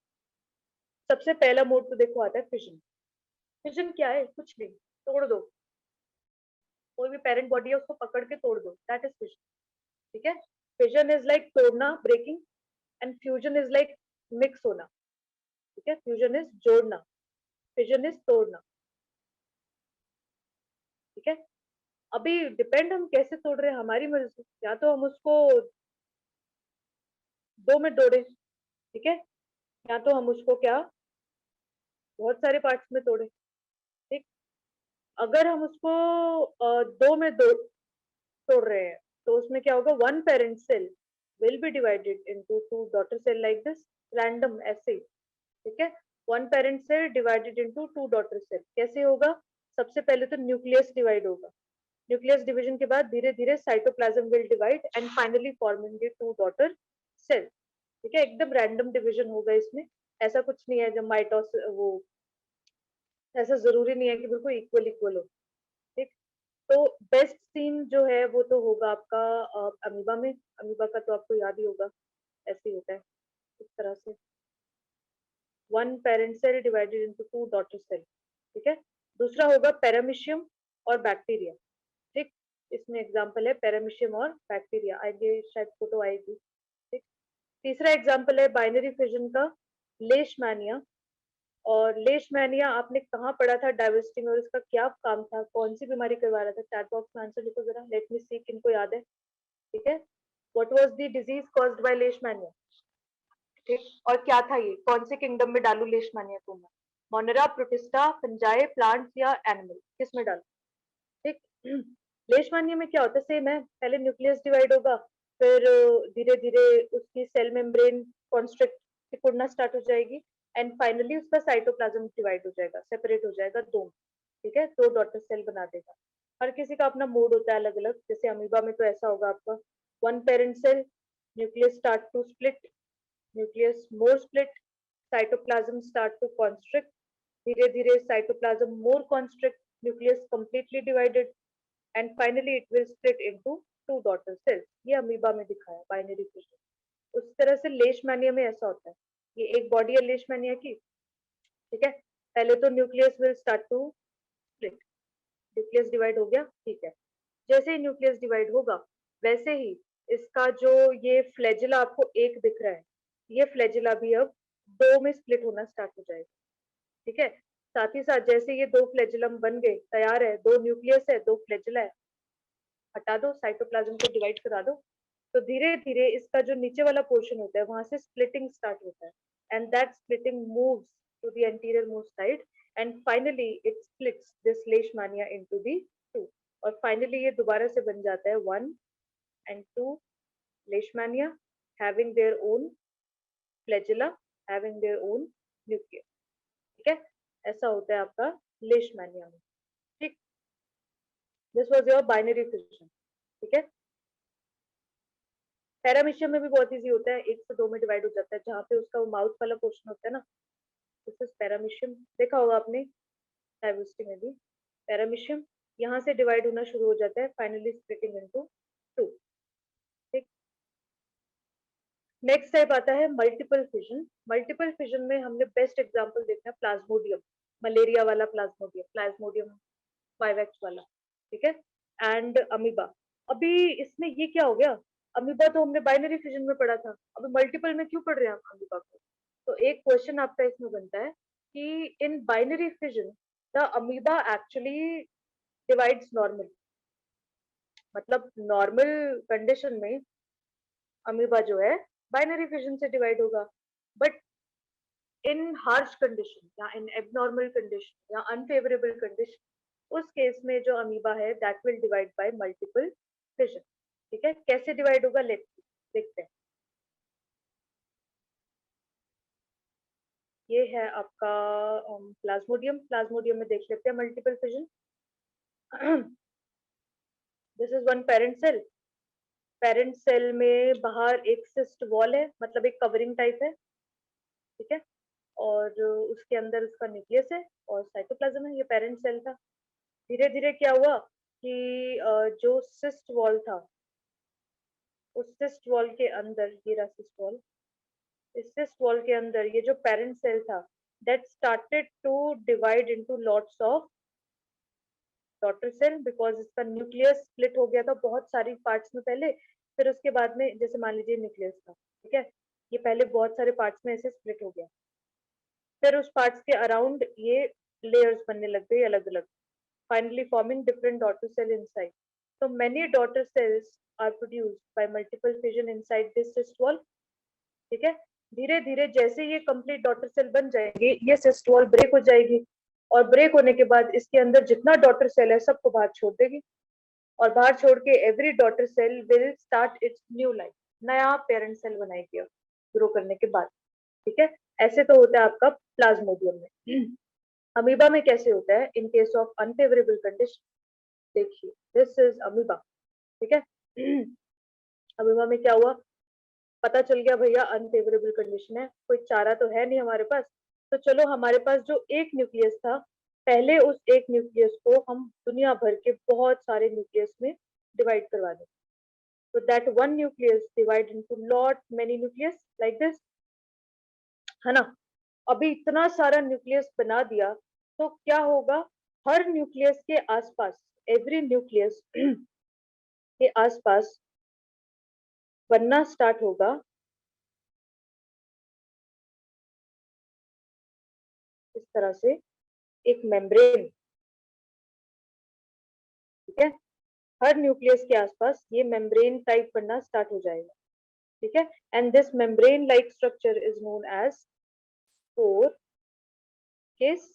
सबसे पहला मोड तो देखो आता है फिजन। फिजन क्या है, कुछ नहीं, तोड़ दो, कोई भी पेरेंट बॉडी है उसको पकड़ के तोड़ दो, दैट इज फिजन, ठीक है। फिजन इज लाइक तोड़ना, breaking, and fusion is like mix होना, ठीक है। फ्यूजन इज जोड़ना, फिजन इज तोड़ना, ठीक है। अभी डिपेंड हम कैसे तोड़ रहे हैं, हमारी मर्जी, या तो हम उसको दो में तोड़े, ठीक है, या तो हम उसको क्या बहुत सारे पार्ट्स में तोड़े, ठीक। अगर हम उसको दो में तोड़ रहे हैं तो उसमें क्या होगा, one parent cell will be divided into two daughter cell like this, random ऐसे, ठीक है। One parent cell divided into two daughter cell, कैसे होगा, सबसे पहले तो न्यूक्लियस डिवाइड होगा, न्यूक्लियस डिवीजन के बाद धीरे धीरे cytoplasm will divide and finally forming the two daughter cell, ठीक है। एकदम रैंडम डिवीजन होगा इसमें, ऐसा कुछ नहीं है जब माइटोस वो, ऐसा जरूरी नहीं है कि बिल्कुल इक्वल इक्वल हो, ठीक। तो बेस्ट सीन जो है वो तो होगा आपका अमीबा में, अमीबा का तो आपको याद ही होगा, ऐसे ही होता है इस तरह से, one parent cell divided into two daughter cell, ठीक है। दूसरा होगा पैरामीशियम और बैक्टीरिया। ठीक, इसमें एग्जांपल है पैरामीशियम और बैक्टीरिया, आगे शायद फोटो आएगी। ठीक, तीसरा एग्जांपल है बाइनरी फिजन का लेशमैनिया। और लेशमैनिया आपने कहाँ पढ़ा था डायवर्सिटी में, और इसका क्या काम था, कौन सी बीमारी करवा रहा था? चैट बॉक्स में आंसर लिखो जरा, लेट मी सी किनको याद है। ठीक है, what was the disease caused by Leishmania? ठीक, और क्या था ये, कौन से किंगडम में डालू लेशमैनिया को मैं? मोनेरा, प्रोटिस्टा, फंजाई, प्लांट्स या एनिमल, किस में डालू? ठीक, लेशमानिया में क्या होता है, सेम है, पहले न्यूक्लियस डिवाइड होगा, फिर धीरे धीरे उसकी सेल मेम्ब्रेन कॉन्स्ट्रिक्ट सिकुड़ना स्टार्ट हो जाएगी, एंड फाइनली उसका साइटोप्लाज्म डिवाइड हो जाएगा, सेपरेट हो जाएगा दो। ठीक है, दो डॉटर सेल बना देगा। हर किसी का अपना मोड होता है अलग अलग, जैसे अमीबा में तो ऐसा होगा आपका, one parent cell, nucleus start to split, nucleus more split, cytoplasm start to constrict, धीरे धीरे cytoplasm more constrict, nucleus completely divided, and finally it will split into two daughter cells. ये अमीबा में दिखाया बाइनरी फिजन। उस तरह से लेशमैनिया में ऐसा होता है, ये एक बॉडी है लेशमैनिया की। ठीक है, पहले तो nucleus will start to split, nucleus divide हो गया, ठीक है, जैसे ही न्यूक्लियस डिवाइड होगा वैसे ही इसका जो ये फ्लैजिला आपको एक दिख रहा है, ये फ्लैजिला भी अब दो में स्प्लिट होना स्टार्ट हो जाएगा। ठीक है, साथ ही साथ जैसे ये दो फ्लैजिलम बन गए, तैयार है, दो न्यूक्लियस है, दो फ्लैजिला है, हटा दो, साइटोप्लाज्म को डिवाइड करा दो, तो धीरे धीरे इसका जो नीचे वाला पोर्शन होता है वहां से स्प्लिटिंग स्टार्ट होता है, and that splitting moves to the anterior most side, and finally it splits this leishmania into the two, और फाइनली ये दोबारा से बन जाता है one and two leishmania, having their own flagella, having their own nucleus. ठीक है, ऐसा होता है आपका लेशमानिया में। ठीक, this was your binary fission. ठीक है, पैरामीशियम में भी बहुत इजी होता है, एक से दो में डिवाइड हो जाता है, जहाँ पे उसका वो माउथ वाला पोर्शन होता है ना, दिस इज पैरामीशियम, देखा होगा आपने डायवर्सिटी में भी। पैरामीशियम यहाँ से डिवाइड होना शुरू हो जाता है, फाइनली स्प्लिटिंग इनटू टू। ठीक, नेक्स्ट टाइप आता है मल्टीपल फिजन। मल्टीपल फिजन में हमने बेस्ट एग्जांपल देखना है प्लाज्मोडियम, मलेरिया वाला प्लाज्मोडियम, प्लाज्मोडियम वाइवेक्स वाला। ठीक है, एंड अमीबा। अभी इसमें ये क्या हो गया, अमीबा तो हमने बाइनरी फिजन में पढ़ा था, अभी मल्टीपल में क्यों पढ़ रहे हैं हम अमीबा को? तो एक क्वेश्चन आपका इसमें बनता है कि in binary fission the amoeba actually divides normal, मतलब नॉर्मल कंडीशन में अमीबा जो है बाइनरी फिजन से डिवाइड होगा, बट इन हार्श कंडीशन या इन एबनॉर्मल कंडीशन या अनफेवरेबल कंडीशन, उस केस में जो अमीबा है that will divide by multiple fission. ठीक है, कैसे डिवाइड होगा लेट्स देखते हैं। ये है आपका प्लाज्मोडियम, प्लाज्मोडियम में देख लेते हैं multiple fission. This is one parent cell, parent cell में बाहर एक सिस्ट वॉल है, मतलब एक कवरिंग टाइप है। ठीक है, और उसके अंदर उसका न्यूक्लियस है और साइटोप्लाज्म है, ये पेरेंट सेल था। धीरे धीरे क्या हुआ कि जो सिस्ट वॉल था, उस सिस्ट वॉल के अंदर, ये रहा सिस्ट वॉल, इस सिस्ट वॉल के अंदर ये जो पेरेंट सेल था that started to divide into lots of daughter cell, because इसका न्यूक्लियस स्प्लिट हो गया था बहुत सारी पार्ट्स में पहले, फिर उसके बाद में जैसे मान लीजिए न्यूक्लियस था, ठीक है, ये पहले बहुत सारे पार्ट्स में ऐसे स्प्लिट हो गया, फिर उस पार्ट्स के अराउंड ये लेयर्स बनने लग गई अलग अलग, finally forming different daughter cell inside. So many daughter cells are produced by multiple fission inside this cyst wall. ठीक है, धीरे धीरे जैसे ये कंप्लीट डॉटर सेल बन जाएंगे, ये सिस्ट वॉल ब्रेक हो जाएगी, और ब्रेक होने के बाद इसके अंदर जितना डॉटर सेल है सबको बाहर छोड़ देगी, और बाहर छोड़ के every daughter cell will start its new life, नया पेरेंट सेल बनाएगी अब ग्रो करने के बाद। ठीक है, ऐसे तो होता है आपका प्लाज्मोडियम में। अमीबा में कैसे होता है इन केस ऑफ अनफेवरेबल कंडीशन, देखिए दिस इज अमीबा। ठीक है, अमीबा में क्या हुआ, पता चल गया भैया अनफेवरेबल कंडीशन है, कोई चारा तो है नहीं हमारे पास, तो चलो हमारे पास जो एक न्यूक्लियस था, पहले उस एक न्यूक्लियस को हम दुनिया भर के बहुत सारे न्यूक्लियस में डिवाइड करवा दें, तो that one nucleus divide into lot many nucleus like this, है ना। अभी इतना सारा न्यूक्लियस बना दिया तो क्या होगा, हर न्यूक्लियस के आसपास, एवरी न्यूक्लियस के आसपास बनना स्टार्ट होगा इस तरह से एक मेम्ब्रेन, ठीक है। हर न्यूक्लियस के आसपास ये मेम्ब्रेन टाइप बनना स्टार्ट हो जाएगा, ठीक है। And this membrane like structure is known as spore case.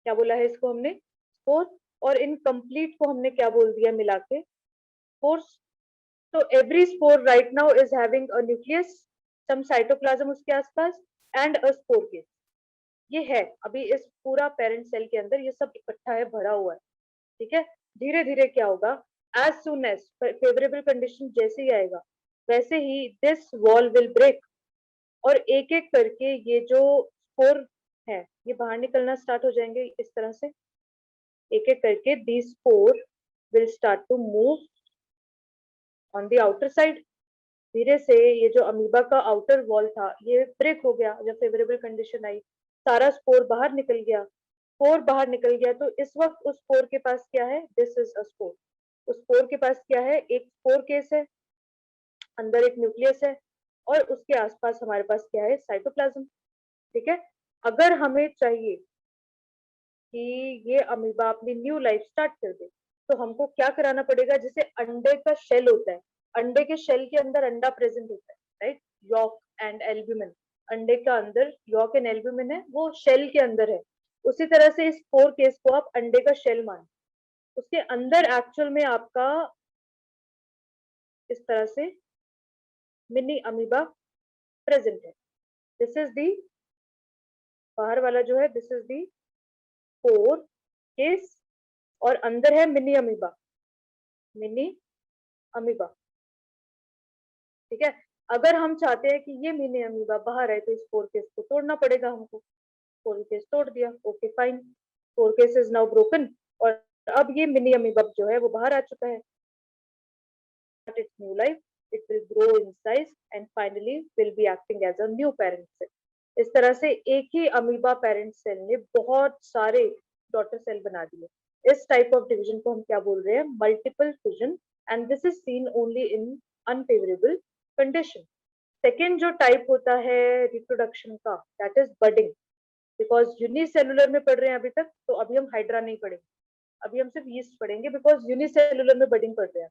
क्या बोला है इसको हमने? स्पोर। और इनकम्प्लीट को हमने क्या बोल दिया मिला के? स्पोर्स। तो every spore right now is having a nucleus, some cytoplasm उसके आसपास एंड अ स्पोर केस। ये है अभी इस पूरा पेरेंट सेल के अंदर, ये सब इकट्ठा है, भरा हुआ है, ठीक है। धीरे धीरे क्या होगा, as soon as favourable condition जैसे ही आएगा वैसे ही दिस वॉल विल ब्रेक, और एक एक करके ये जो स्पोर है ये बाहर निकलना स्टार्ट हो जाएंगे इस तरह से, एक एक करके the spore will start to move on the outer side. धीरे से ये जो अमीबा का आउटर वॉल था ये ब्रेक हो गया, जब फेवरेबल कंडीशन आई सारा स्पोर बाहर निकल गया। स्पोर बाहर निकल गया तो इस वक्त उस स्पोर के पास क्या है? This is a spore. उस स्पोर के पास क्या है? एक स्पोर केस है, अंदर एक न्यूक्लियस है, और उसके आसपास हमारे पास क्या है? साइटोप्लाज्म, ठीक है। अगर हमें चाहिए कि ये अमीबा अपनी न्यू लाइफ स्टार्ट कर दे तो हमको क्या कराना पड़ेगा? जैसे अंडे का शेल होता है, अंडे के शेल के अंदर अंडा प्रेजेंट होता है, राइट? यॉक एंड एल्ब्यूमिन, अंडे का अंदर यॉक एंड एल्ब्यूमिन है, वो शेल के अंदर है। उसी तरह से इस स्पोर केस को आप अंडे का शेल मान, उसके अंदर एक्चुअल में आपका इस तरह से मिनी अमीबा प्रेजेंट है। दिस इज दी, बाहर वाला जो है this is the spore case, और अंदर है मिनी अमीबा, मिनी अमीबा, ठीक है। अगर हम चाहते हैं कि ये मिनी अमीबा बाहर आए तो इस स्पोर केस को तोड़ना पड़ेगा हमको। स्पोर केस तोड़ दिया, okay fine, spore case is now broken, और अब ये मिनी अमीबा जो है वो बाहर आ चुका है। its new life, it will grow in size and finally will be acting as a new parent cell. इस तरह से एक ही अमीबा पेरेंट सेल ने बहुत सारे डॉटर सेल बना दिए। इस टाइप ऑफ डिवीजन को हम क्या बोल रहे हैं? Multiple fission, and this is seen only in unfavourable condition. Second जो टाइप होता है रिप्रोडक्शन का, that is budding. Because unicellular में पढ़ रहे हैं अभी तक, तो अभी हम हाइड्रा नहीं पढ़ेंगे, अभी हम सिर्फ यीस्ट पढ़ेंगे, बिकॉज यूनिसेलुलर में बडिंग पढ़ रहे हैं।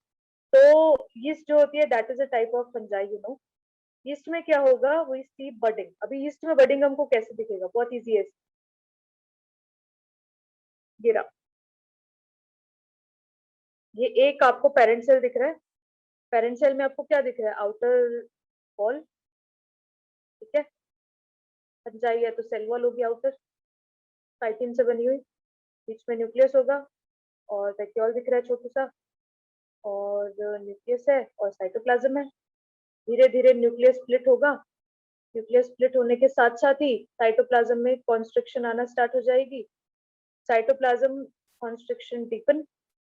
तो यीस्ट जो होती है that is a type of fungi, you know. Yeast में क्या होगा? We see budding. अभी यीस्ट में बडिंग हमको कैसे दिखेगा? बहुत इजी है, गिरा, ये एक आपको पेरेंट सेल दिख रहा है, पेरेंट सेल में आपको क्या दिख रहा है? आउटर वॉल, ठीक है। फंजाई है तो सेल वॉल होगी आउटर, काइटिन से बनी हुई, बीच में न्यूक्लियस होगा, और वैक्यूल दिख रहा है छोटू सा, और न्यूक्लियस है और साइटोप्लाज्म है। धीरे धीरे न्यूक्लियस स्प्लिट होगा, न्यूक्लियस स्प्लिट होने के साथ साथ ही साइटोप्लाज्म में कॉन्स्ट्रिक्शन आना स्टार्ट हो जाएगी। Cytoplasm constriction deepen,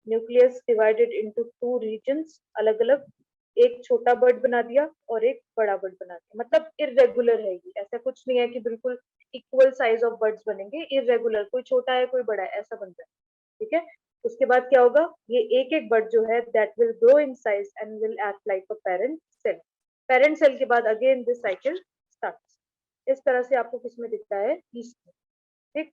nucleus divided into two reasons, अलग अलग, एक छोटा बर्ड बना दिया और एक बड़ा बर्ड बना दिया। मतलब इरेगुलर है ये, ऐसा कुछ नहीं है कि बिल्कुल इक्वल साइज ऑफ बर्ड्स बनेंगे, इरेगुलर, कोई छोटा है कोई बड़ा है ऐसा बन रहा है, ठीक है। उसके बाद क्या होगा? ये एक एक बर्ड जो है that will grow in size and will act like a parent cell. Parent cell के बाद अगेन दिस साइकिल स्टार्ट्स। इस तरह से आपको किसमें दिखता है? यीस्ट में, ठीक।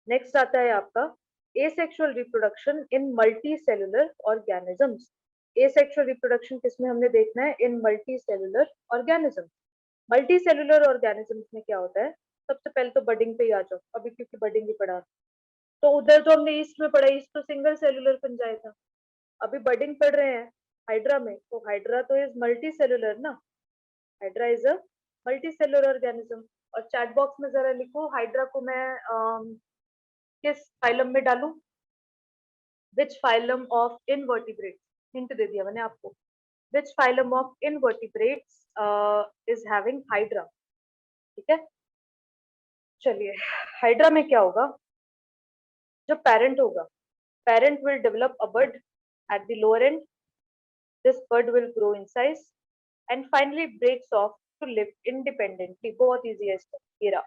नेक्स्ट आता है आपका asexual reproduction in multicellular organisms. Asexual reproduction किसमें हमने देखना है? In multicellular organisms. Multicellular organisms में क्या होता है? सबसे पहले तो बडिंग पे ही आ जाओ अभी, क्योंकि बडिंग ही पढ़ा, तो उधर तो हमने ईस्ट में पढ़ा, ईस्ट तो सिंगल सेलुलर फंजाई था। अभी बडिंग पढ़ रहे हैं हाइड्रा में, तो हाइड्रा तो इज मल्टी सेलुलर ना, hydra is a multi cellular organism. और चैट बॉक्स में जरा लिखो हाइड्रा को मैं किस फाइलम में डालूं? Which phylum of invertebrates, hint दे दिया मैंने आपको, which phylum of invertebrates is having hydra, ठीक है। चलिए, हाइड्रा में क्या होगा? जो पेरेंट होगा, parent will develop a bud at the lower end. This bud will grow in size and finally breaks off to live independently. बहुत easy है इसका, ये रहा।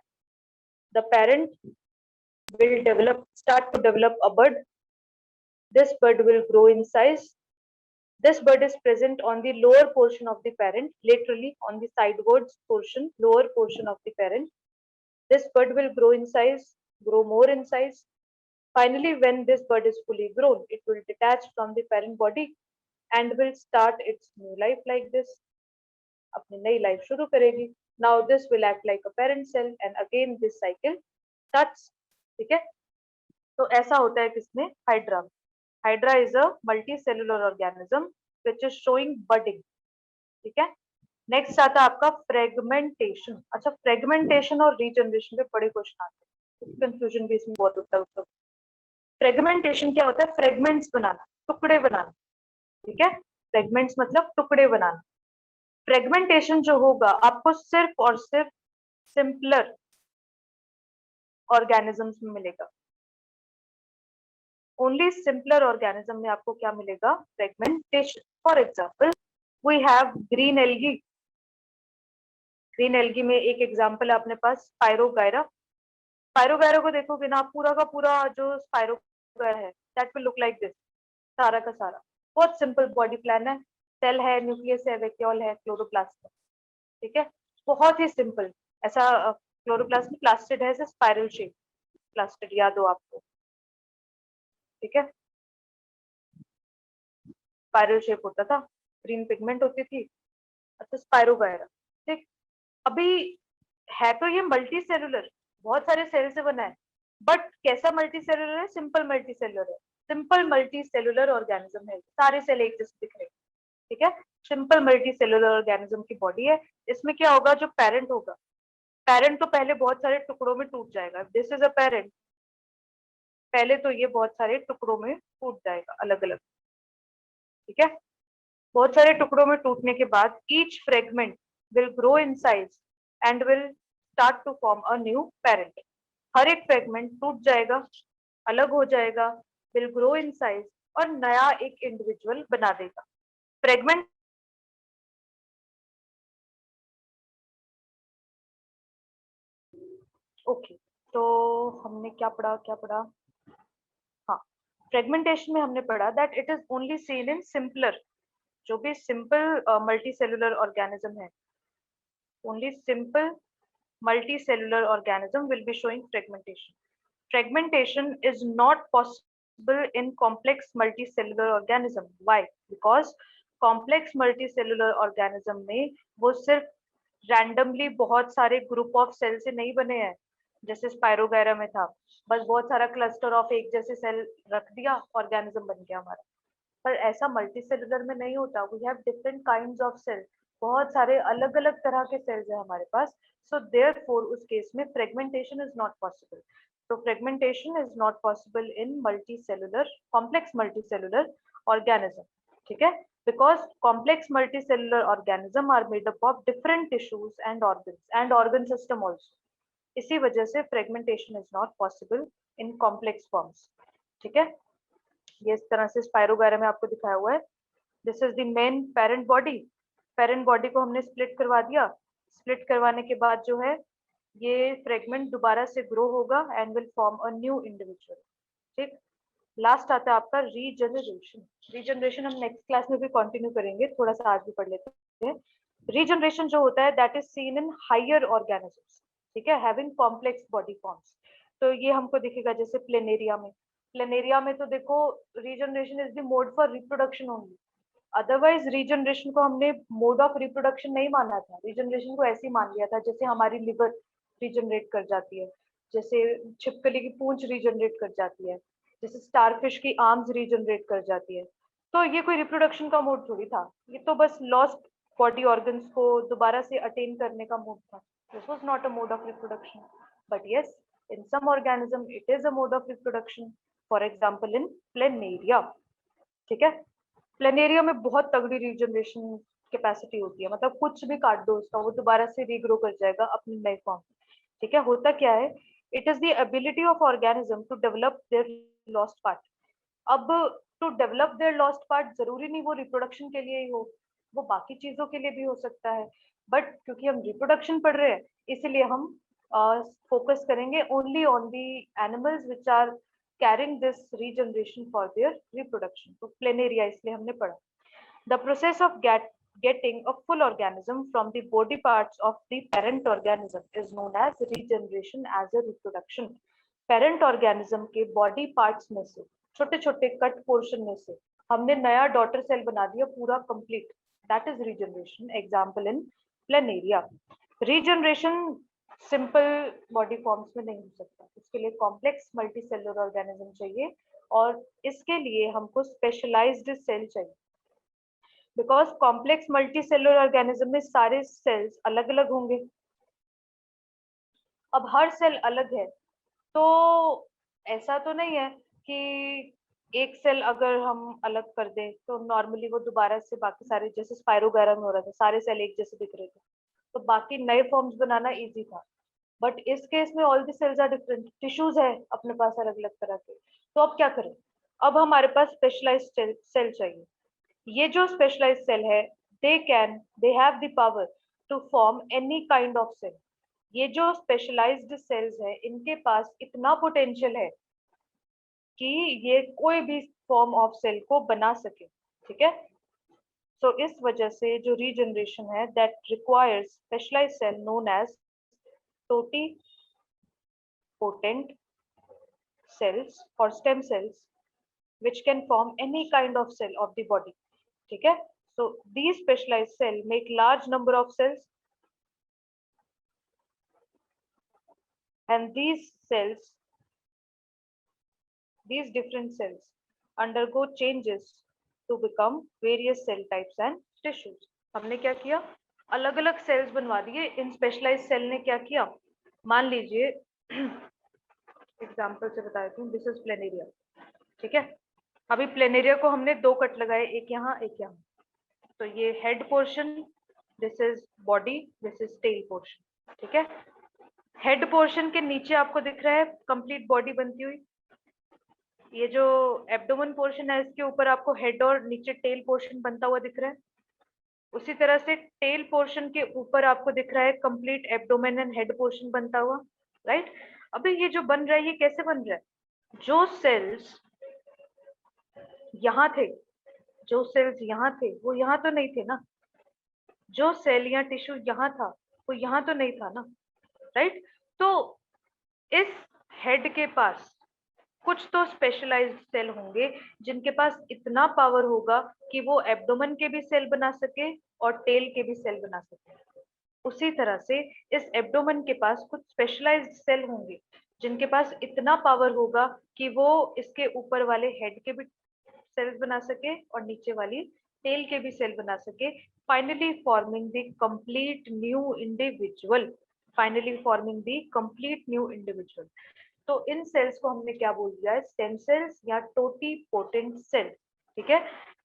The parent will start to develop a bud. This bud will grow in size. This bud is present on the lower portion of the parent, laterally on the sidewards portion, lower portion of the parent. This bud will grow in size, grow more in size. Finally, when this bud is fully grown, it will detach from the parent body and will start its new life like this. अपनी नई लाइफ शुरू करेगी. Now this will act like a parent cell and again this cycle starts. ठीक है, तो ऐसा होता है किसमें? Hydra. Hydra is a multicellular organism which is showing budding. ठीक है, नेक्स्ट आता है आपका फ्रेगमेंटेशन. अच्छा, फ्रेगमेंटेशन और रीजनरेशन पे बड़े क्वेश्चन आते हैं, कंफ्यूजन भी इसमें बहुत होता है. फ्रेगमेंटेशन क्या होता है? फ्रेगमेंट्स बनाना, टुकड़े बनाना. ठीक है, फ्रेगमेंट्स मतलब टुकड़े बनाना. फ्रेगमेंटेशन जो होगा आपको सिर्फ और सिर्फ सिंपलर ऑर्गेनिजम्स में मिलेगा. ओनली सिंपलर ऑर्गेनिज्म में आपको क्या मिलेगा? Fragmentation. For example we have green algae. Green algae में एक एग्जांपल है अपने पास स्पायरोगायरा. स्पायरोगायरा को देखोगे ना, पूरा का पूरा जो स्पायरोगायरा है that will look like this. सारा का सारा बहुत सिंपल बॉडी प्लान है. सेल है, न्यूक्लियस है, वैक्यूल है, क्लोरोप्लास्ट है. ठीक है, बहुत ही सिंपल. ऐसा क्लोरोप्लास्ट में प्लास्टिड है, ऐसे स्पाइरल शेप प्लास्टिड, याद हो आपको. ठीक है, स्पाइरल शेप होता था, ग्रीन पिगमेंट होती थी. अच्छा, स्पायरोगायरा. ठीक, अभी है तो ये मल्टी सेलुलर, बहुत सारे सेल से बना है, बट कैसा मल्टी सेलुलर है? सिंपल मल्टी सेलुलर है. सिंपल मल्टी सेलुलर ऑर्गेनिज्म है, सारे सेल एक जैसे दिख रहे हैं. ठीक है, सिंपल मल्टी सेलुलर ऑर्गेनिज्म की बॉडी है. इसमें क्या होगा? जो पेरेंट होगा, पेरेंट तो पहले बहुत सारे टुकड़ों में टूट जाएगा. This is a parent. पहले तो ये बहुत सारे टुकड़ों में टूट जाएगा, अलग अलग. ठीक है, बहुत सारे टुकड़ों में टूटने के बाद each fragment will grow in size and will start to form a new parent. हर एक फ्रेगमेंट टूट जाएगा, अलग हो जाएगा, विल ग्रो इन साइज और नया एक इंडिविजुअल बना देगा. फ्रेगमेंट ओके, तो हमने क्या पढ़ा? हाँ, फ्रेगमेंटेशन में हमने पढ़ा that it is only seen in simpler, जो भी सिंपल मल्टी सेलुलर ऑर्गेनिज्म है, only simple multicellular organism will be showing fragmentation. Fragmentation is not possible in complex multicellular organism. Why? Because complex multicellular organism में वो सिर्फ randomly बहुत सारे group of cells से नहीं बने हैं, जैसे स्पायरोगायरा में था. बस बहुत सारा cluster of एक जैसे सेल रख दिया, organism बन गया हमारा. पर ऐसा मल्टीसेलुलर में नहीं होता. We have different kinds of cell, बहुत सारे अलग अलग तरह के सेल्स है हमारे पास. सो देयरफॉर उस केस में फ्रेगमेंटेशन इज नॉट पॉसिबल. तो fragmentation is not possible in multicellular, complex multicellular organism. ठीक है, because complex multicellular organism are made up of different tissues and organ system also. इसी वजह से fragmentation is not possible in complex forms. ठीक है, ये इस तरह से स्पायरोगायरा में आपको दिखाया हुआ है. This is the main parent body. Parent body को हमने स्प्लिट करवा दिया. स्प्लिट करवाने के बाद जो है ये फ्रेगमेंट दोबारा से ग्रो होगा and will form a new individual. ठीक, लास्ट आता है आपका रीजनरेशन. रीजनरेशन हम नेक्स्ट क्लास में भी कंटिन्यू करेंगे, थोड़ा सा आज भी पढ़ लेते हैं. रीजनरेशन जो होता है that is seen in higher organisms. ठीक है, हैविंग कॉम्प्लेक्स बॉडी फॉर्म्स. तो ये हमको दिखेगा जैसे प्लेनेरिया में. प्लेनेरिया में तो देखो regeneration is the mode for reproduction only. Otherwise regeneration को हमने मोड ऑफ रिप्रोडक्शन नहीं माना था. रीजनरेशन को ऐसे ही मान लिया था जैसे हमारी लिवर रीजनरेट कर जाती है, जैसे छिपकली की पूंछ रीजनरेट कर जाती है, जैसे स्टारफिश की आर्म्स रीजनरेट कर जाती है. तो ये कोई रिप्रोडक्शन का मोड थोड़ी था, ये तो बस लॉस्ट बॉडी ऑर्गन्स को दोबारा से अटेन करने का मोड था. This was not a mode of reproduction, but yes, in some organism it is a mode of reproduction. For example in planaria. ठीक है, प्लेनेरिया में बहुत तगड़ी रीजनरेशन कैपेसिटी होती है, मतलब कुछ भी काट दो उसका वो दोबारा से रीग्रो कर जाएगा अपनी नई फॉर्म. ठीक है, होता क्या है? It is the ability of organism to develop their lost part. अब to develop their lost part जरूरी नहीं वो रिप्रोडक्शन के लिए ही हो, वो बाकी चीजों के लिए भी हो सकता है. बट क्योंकि हम रिप्रोडक्शन पढ़ रहे हैं इसलिए हम फोकस करेंगे only on the animals which are carrying this regeneration for their reproduction. तो प्लेनेरिया इसलिए हमने पढ़ा। The process of getting a full organism from the body parts of the parent organism is known as regeneration as a reproduction। Parent organism के बॉडी पार्ट्स में से, छोटे छोटे कट पोर्शन में से हमने नया डॉटर सेल बना दिया पूरा complete, that is regeneration. Example in planaria. Regeneration simple body forms में नहीं हो सकता, इसके लिए कॉम्प्लेक्स मल्टीसेलुलर ऑर्गेनिज्म चाहिए और इसके लिए हमको स्पेशलाइज्ड सेल चाहिए। बिकॉज कॉम्प्लेक्स मल्टीसेलुलर ऑर्गेनिज्म में सारे सेल्स अलग अलग होंगे। अब हर सेल अलग है तो ऐसा तो नहीं है कि एक सेल अगर हम अलग कर दें तो नॉर्मली वो दोबारा से बाकी सारे, जैसे स्पाइरोगैरा में हो रहा था, सारे सेल एक जैसे दिख रहे थे तो बाकी नए फॉर्म्स बनाना इजी था। बट इस केस में all the cells are different, tissues है अपने पास अलग अलग तरह के। तो अब क्या करें? अब हमारे पास स्पेशलाइज्ड सेल चाहिए। ये जो स्पेशलाइज्ड सेल है they have the power to form any kind of cell. ये जो स्पेशलाइज्ड सेल्स है इनके पास इतना पोटेंशियल है कि ये कोई भी फॉर्म ऑफ सेल को बना सके, ठीक है। सो इस वजह से जो रीजनरेशन है that requires specialised cell known as totipotent cells or stem cells which can form any kind of cell of the body, ठीक है। so these specialized cell make large number of cells and these different cells undergo changes to become various cell types and tissues। हमने क्या किया? अलग अलग सेल्स बनवा दिए। इन स्पेशलाइज्ड सेल ने क्या किया? मान लीजिए एग्जांपल से बता देती हूँ, दिस इज प्लेनेरिया, ठीक है। अभी प्लेनेरिया को हमने दो कट लगाए, एक यहाँ एक यहाँ। तो ये head portion, this is body, this is tail portion, ठीक है। हेड पोर्शन के नीचे आपको दिख रहा है कंप्लीट बॉडी बनती हुई। ये जो एब्डोमेन पोर्शन है इसके ऊपर आपको हेड और नीचे टेल पोर्शन बनता हुआ दिख रहा है। उसी तरह से टेल पोर्शन के ऊपर आपको दिख रहा है complete abdomen and head portion बनता हुआ, राइट। अभी ये जो बन रहा है ये कैसे बन रहा है? जो सेल्स यहाँ थे, जो सेल्स यहाँ थे वो यहाँ तो नहीं थे ना। जो सेल या टिश्यू यहाँ था वो यहाँ तो नहीं था ना, राइट। तो इस हेड के पास कुछ तो स्पेशलाइज्ड सेल होंगे जिनके पास इतना पावर होगा कि वो एब्डोमेन के भी सेल बना सके और टेल के भी सेल बना सके। उसी तरह से इस एब्डोमेन के पास कुछ स्पेशलाइज्ड सेल होंगे जिनके पास इतना पावर होगा कि वो इसके ऊपर वाले हेड के भी सेल्स बना सके और नीचे वाली टेल के भी सेल बना सके, finally forming the complete new individual, finally forming the complete new individual. तो इन सेल्स को हमने क्या बोल दिया है? स्टेम सेल्स या टोटीपोटेंट सेल, ठीक है।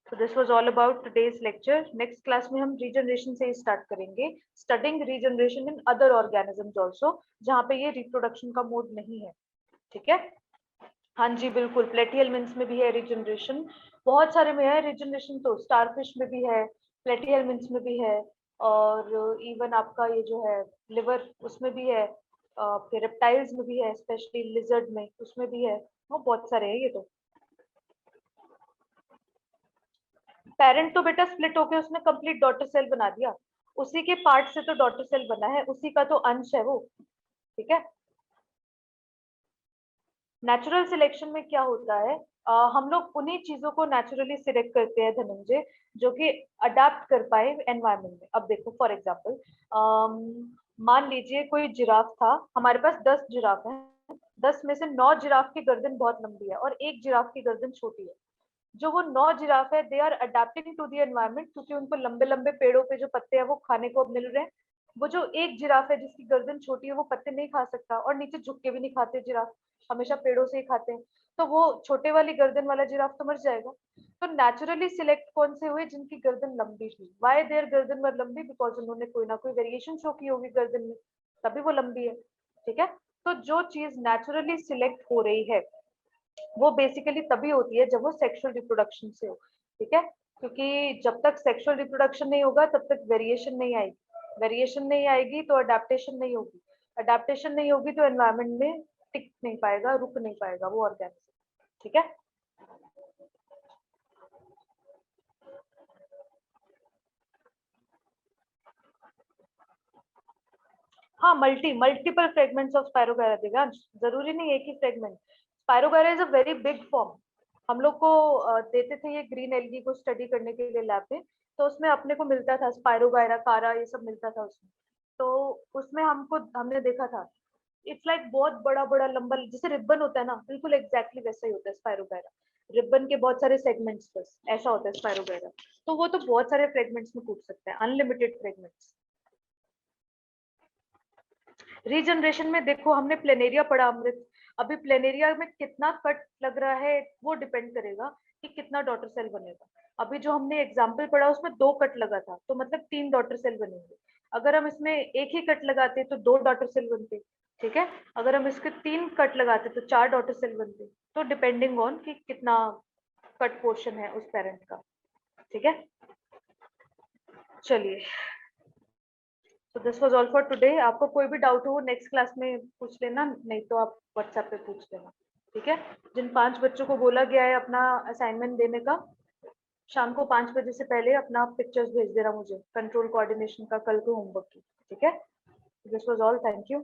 So this was all about today's lecture. Next class में हम regeneration से ही start करेंगे, studying regeneration in other organisms also, जहाँ पे ये reproduction का मोड नहीं है, ठीक है। हाँ जी बिल्कुल, प्लेटिहेल्मिन्ट्स में भी है रिजनरेशन, बहुत सारे में है रिजनरेशन। तो स्टारफिश में भी है, प्लेटिहेल्मिन्ट्स में भी है, और इवन आपका ये जो है लिवर उसमें भी है, फिर रेप्टाइल्स में भी है, स्पेशली लिजर्ड में उसमें भी है, वो बहुत सारे हैं ये। तो पेरेंट तो बेटा स्प्लिट होके उसने कंप्लीट डॉटर सेल बना दिया, उसी के पार्ट से तो डॉटर सेल बना है, उसी का तो अंश है वो, ठीक है। नेचुरल सिलेक्शन में क्या होता है? हम लोग उन्हीं चीजों को नेचुरली सिलेक्ट करते हैं धनंजय जो कि अडेप्ट कर पाए एनवायरनमेंट में। अब देखो फॉर एग्जांपल, मान लीजिए कोई जिराफ था, हमारे पास 10 जिराफ हैं, 10 में से 9 जिराफ की गर्दन बहुत लंबी है और एक जिराफ की गर्दन छोटी है। जो वो 9 जिराफ है they are adapting to the environment, क्योंकि उनको लंबे लंबे पेड़ों पे जो पत्ते हैं वो खाने को मिल रहे हैं। वो जो एक जिराफ है जिसकी गर्दन छोटी है वो पत्ते नहीं खा सकता और नीचे झुक के भी नहीं खाते जिराफ, हमेशा पेड़ों से ही खाते हैं। तो वो छोटे वाली गर्दन वाला जिराफ तो मर जाएगा। तो नेचुरली सिलेक्ट कौन से हुए? जिनकी गर्दन लंबी थी। वाई देयर गर्दन वर लंबी? बिकॉज उन्होंने कोई ना कोई वेरिएशन शो की होगी गर्दन में, तभी वो लंबी है, ठीक है। तो जो चीज नेचुरली सिलेक्ट हो रही है वो बेसिकली तभी होती है जब वो सेक्सुअल रिप्रोडक्शन से हो, ठीक है। क्योंकि जब तक सेक्सुअल रिप्रोडक्शन नहीं होगा तब तक वेरिएशन नहीं आएगी, वेरिएशन नहीं आएगी तो अडेप्टेशन नहीं होगी। अडेप्टेशन नहीं होगी तो एनवायरमेंट में टिक नहीं पाएगा, रुक नहीं पाएगा वो ऑर्गेनिज्म, ठीक है। हाँ, मल्टीपल फ्रेगमेंट्स ऑफ स्पायरोगायरा देगा, जरूरी नहीं एक ही fragment. Spirogyra is a very big form. हम लोग को देते थे ये ग्रीन एल्गी को स्टडी करने के लिए लैब में, तो उसमें अपने को मिलता था स्पायरोगायरा, कारा, ये सब मिलता था उसमें। तो उसमें हमने देखा था इट्स लाइक बहुत बड़ा बड़ा लंबा, जैसे रिबन होता है ना, बिल्कुल एग्जैक्टली वैसा ही होता है स्पायरोगायरा। रिबन के बहुत सारे सेगमेंट्स, बस ऐसा होता है स्पायरोगायरा। तो वो तो बहुत सारे फ्रेगमेंट्स में टूट सकता है, अनलिमिटेड फ्रेगमेंट्स। रीजनरेशन में देखो, हमने प्लेनेरिया पढ़ा अमृत। अभी प्लेनेरिया में कितना कट लग रहा है वो डिपेंड करेगा कि कितना डॉटर सेल बनेगा। अभी जो हमने एग्जाम्पल पढ़ा उसमें 2 कट लगा था, तो मतलब 3 डॉटर सेल बनेंगे। अगर हम इसमें एक ही कट लगाते तो 2 डॉटर सेल बनते, ठीक है। अगर हम इसके 3 कट लगाते तो 4 डॉटर सेल बनते। तो डिपेंडिंग ऑन कि कितना कट पोर्शन है उस पेरेंट का, ठीक है। चलिए, तो this was all for today. आपको कोई भी डाउट हो नेक्स्ट क्लास में पूछ लेना, नहीं तो आप व्हाट्सएप पे पूछ लेना, ठीक है। जिन 5 बच्चों को बोला गया है अपना असाइनमेंट देने का, शाम को 5 बजे से पहले अपना पिक्चर्स भेज देना मुझे कंट्रोल कोऑर्डिनेशन का, कल के होमवर्क की, ठीक है। This was all, thank you.